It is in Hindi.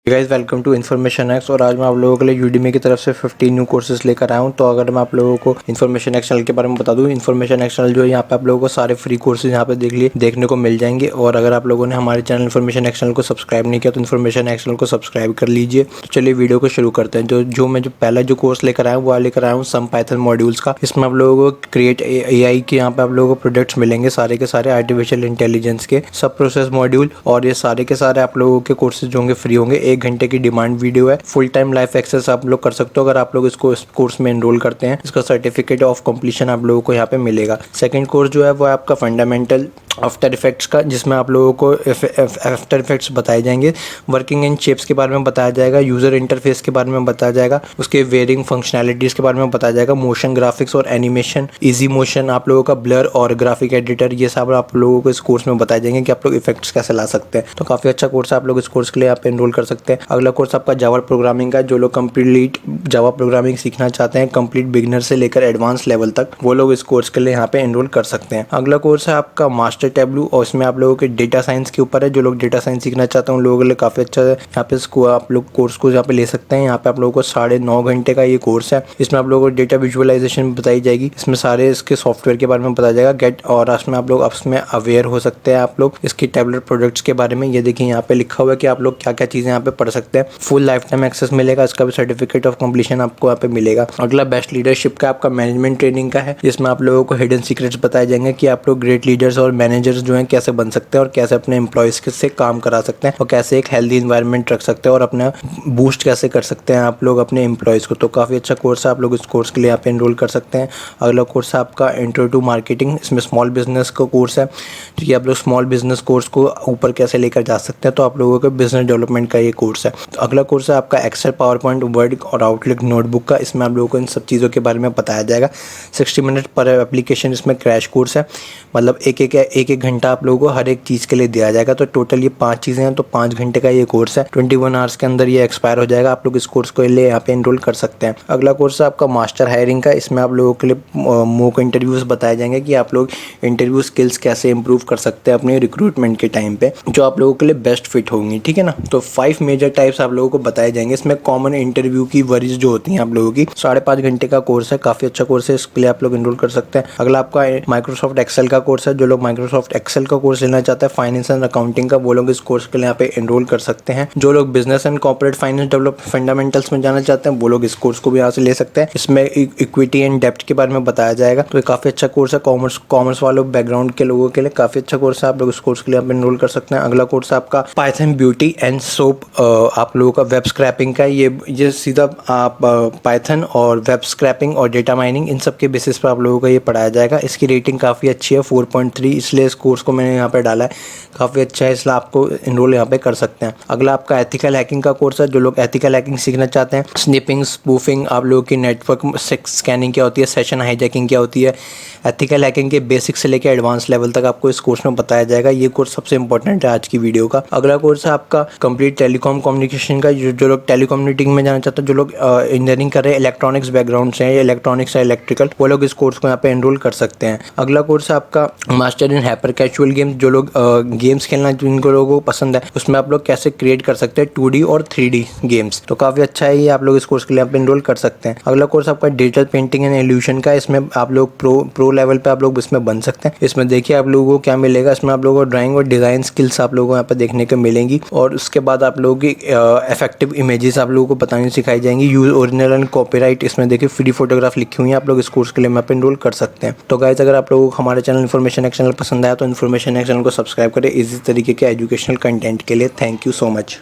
Guys welcome to information x. और आज मैं आप लोगों के लिए यूडीमी की तरफ से 15 न्यू कोर्सेज लेकर आया हूं। तो अगर मैं आप लोगों को इन्फॉर्मेशन एक्स चैनल के बारे में बता दूं, इन्फॉर्मेशन एक्स चैनल जो है यहाँ पे आप लोगों को सारे फ्री कोर्सेज यहाँ पे देखने को मिल जाएंगे। और अगर आप लोगों ने हमारे चैनल इन्फॉर्मेशन एक्स चैनल को सब्सक्राइब नहीं किया तो इन्फॉर्मेशन एक्स चैनल को सब्सक्राइब कर लीजिए। तो चलिए वीडियो को शुरू करते हैं। जो पहला जो कोर्स लेकर आया हूँ वो लेकर आया हूँ सम पाइथन मॉड्यूल्स का। इसमें आप लोगों को क्रिएट एआई के यहाँ पे आप लोगों को प्रोडक्ट्स मिलेंगे, सारे के सारे आर्टिफिशियल इंटेलिजेंस के सब प्रोसेस मॉड्यूल। और ये सारे के सारे आप लोगों के कोर्सेज होंगे फ्री होंगे। 1 घंटे की डिमांड वीडियो है, फुल टाइम लाइफ एक्सेस आप लोग कर सकते हो अगर आप लोग इसको इस कोर्स में एनरोल करते हैं। इसका सर्टिफिकेट ऑफ कंप्लीशन आप लोगों को यहाँ पे मिलेगा। सेकंड कोर्स जो है वो आपका फंडामेंटल आफ्टर इफेक्ट्स का, जिसमें आप लोगों को आफ्टर इफेक्ट्स बताए जाएंगे, वर्किंग इन शेप्स के बारे में बताया जाएगा, यूजर इंटरफेस के बारे में बताया जाएगा, उसके वेरिंग फंक्शनैलिटीज के बारे में बताया जाएगा, मोशन ग्राफिक्स और एनिमेशन, इजी मोशन, आप लोगों का ब्लर और ग्राफिक एडिटर, ये सब आप लोगों को इस कोर्स में बताए जाएंगे कि आप लोग इफेक्ट्स कैसे ला सकते हैं। तो काफी अच्छा कोर्स है, आप लोग इस कोर्स के लिए आप एनरोल कर सकते हैं। अगला कोर्स आपका जावा प्रोग्रामिंग का। जो लोग कंप्लीट जावा प्रोग्रामिंग सीखना चाहते हैं, कंप्लीट बिगिनर से लेकर एडवांस लेवल तक, वो लोग इस कोर्स के लिए यहाँ पे एनरोल कर सकते हैं। अगला कोर्स है आपका मास्टर टैब्लू, और इसमें आप लोगों के डेटा साइंस के ऊपर है। जो लोग डेटा साइंस सीखना चाहते हैं उन लोगों के लिए काफी अच्छा है। यहाँ पे इसको आप लोग कोर्स को यहाँ पे ले सकते हैं। यहाँ पे आप लोगों को 9.5 घंटे का ये कोर्स है। इसमें आप लोगों को डेटा विजुअलाइजेशन बताई जाएगी, इसमें सारे इसके सॉफ्टवेयर के बारे में बताया जाएगा गेट, और इसमें आप लोग उसमें अवेयर हो सकते हैं आप लोग इसकी टैबलेट प्रोडक्ट्स के बारे में। ये देखिए यहाँ पे लिखा हुआ है कि आप लोग क्या क्या चीजें यहाँ पे पढ़ सकते हैं। फुल लाइफ टाइम एक्सेस मिलेगा, इसका भी सर्टिफिकेट ऑफ कंप्लीशन आपको यहाँ पे मिलेगा। अगला बेस्ट लीडरशिप का आपका मैनेजमेंट ट्रेनिंग का है, जिसमें आप लोगों को हिडन सीक्रेट्स बताए जाएंगे कि आप लोग ग्रेट लीडर्स और मैनेजर्स जो हैं कैसे बन सकते हैं, और कैसे अपने एम्प्लॉयज से काम करा सकते हैं, और कैसे एक हेल्दी इन्वायरमेंट रख सकते हैं, और अपना बूस्ट कैसे कर सकते हैं आप लोग अपने एम्प्लॉयज को। तो काफी अच्छा कोर्स है, आप लोग इस कोर्स के लिए यहाँ पे एनरोल कर सकते हैं। अगला कोर्स है आपका इंट्रो टू मार्केटिंग। इसमें स्मॉल बिजनेस का कोर्स है, तो ये आप लोग स्मॉल बिजनेस कोर्स को ऊपर कैसे लेकर जा सकते हैं। तो आप लोगों के बिजनेस डेवलपमेंट का ये कोर्स है। तो अगला कोर्स है आपका एक्सेल, पावर पॉइंट, वर्ड और आउटलुक नोटबुक का। इसमें आप लोगों को इन सब चीज़ों के बारे में बताया जाएगा। 60 मिनट पर एप्लीकेशन इसमें क्रैश कोर्स है, मतलब एक घंटा आप लोगों को हर एक चीज़ के लिए दिया जाएगा। तो टोटल ये 5 चीज़ें हैं, तो 5 घंटे का ये कोर्स है। 21 आवर्स के अंदर ये एक्सपायर हो जाएगा। आप लोग इस कोर्स को लिए यहाँ पे एनरोल कर सकते हैं। अगला कोर्स है आपका मास्टर हायरिंग का। इसमें आप लोगों के लिए मॉक इंटरव्यूज़ बताए जाएंगे कि आप लोग इंटरव्यू स्किल्स कैसे इंप्रूव कर सकते हैं अपने रिक्रूटमेंट के टाइम पे, जो आप लोगों के लिए बेस्ट फिट होंगी, ठीक है ना। तो 5 मेजर टाइप्स आप लोगों को बताए जाएंगे। इसमें कॉमन इंटरव्यू की वरीज जो होती हैं आप लोगों की, 5.5 घंटे का कोर्स है, काफी अच्छा कोर्स है, इसके लिए आप लोग एनरोल कर सकते हैं। अगला आपका माइक्रोसॉफ्ट एक्सेल का कोर्स है। जो लोग माइक्रोसॉफ्ट एक्सेल का कोर्स लेना चाहते हैं, फाइनेंस एंड अकाउंटिंग का, वो लोग इस कोर्स के लिए यहाँ पे एनरोल कर सकते हैं। जो लोग business and corporate finance develop fundamentals में जाना चाहते हैं, वो लोग इस कोर्स को भी यहाँ से ले सकते हैं। इसमें इक्विटी एंड डेप्ट के बारे में बताया जाएगा। तो ये काफी अच्छा कोर्स है, कॉमर्स वालों बैकग्राउंड के लोगों के लिए काफी अच्छा कोर्स है, आप लोग इस कोर्स के लिए एनरोल कर सकते हैं। अगला कोर्स है आपका पाइथन ब्यूटी एंड सोप, आप लोगों का वेब स्क्रैपिंग का। ये सीधा आप पाइथन और वेब स्क्रैपिंग और डेटा माइनिंग, इन सब के बेसिस पर आप लोगों को ये पढ़ाया जाएगा। इसकी रेटिंग काफ़ी अच्छी है, 4.3, इसलिए इस कोर्स को मैंने यहाँ पे डाला है। काफ़ी अच्छा है, इसलिए आपको एनरोल यहाँ पे कर सकते हैं। अगला आपका एथिकल हैकिंग का कोर्स है। जो लोग एथिकल हैकिंग सीखना चाहते हैं, स्निपिंग, स्पूफिंग, आप लोगों की नेटवर्क स्कैनिंग क्या होती है, सेशन हाईजैकिंग क्या होती है, एथिकल हैकिंग के बेसिक से लेकर एडवांस लेवल तक आपको इस कोर्स में बताया जाएगा। ये कोर्स सबसे इंपॉर्टेंट है आज की वीडियो का। अगला कोर्स है आपका कंप्लीट टेलीकॉम कम्युनिकेशन का। जो लोग टेलीकम्यूटिंग में जाना चाहते हैं, जो लोग इंजीनियरिंग कर रहे हैं, इलेक्ट्रॉनिक्स बैकग्राउंड से हैं, इलेक्ट्रॉनिक्स या इलेक्ट्रिकल, वो लोग इस कोर्स को यहाँ पे एनरोल कर सकते हैं। अगला कोर्स है आपका master in hyper casual games. जो लोग गेम्स खेलना जिनको लोगों को पसंद है, उसमें आप लोग कैसे क्रिएट कर सकते हैं 2D और 3D गेम्स। तो काफी अच्छा है ये, आप लोग इस कोर्स के लिए आप एनरोल कर सकते हैं। अगला कोर्स आपका डिजिटल पेंटिंग एंड इल्यूशन का। इसमें आप लोग प्रो लेवल पे आप लोग इसमें बन सकते हैं। इसमें देखिए आप लोगों को क्या मिलेगा, इसमें आप लोगों को ड्राइंग और डिजाइन स्किल्स आप लोगों को यहाँ पे देखने को मिलेंगी, और उसके बाद आप लोगों की इफेक्टिव इमेजेस आप लोगों को बतानी सिखाई जाएंगी। यूज ओरिजिनल एंड कॉपीराइट, इसमें देखिए फ्री फोटोग्राफ लिखी हुई है, आप लोग इस कोर्स के लिए मैप एनरोल कर सकते हैं। तो गाइस, अगर आप लोगों को हमारे चैनल इन्फॉर्मेशन एक्स चैनल पसंद आया तो इन्फॉर्मेशन एक्स चैनल को सब्सक्राइब करें इसी तरीके के एजुकेशनल कंटेंट के लिए। Thank you so much.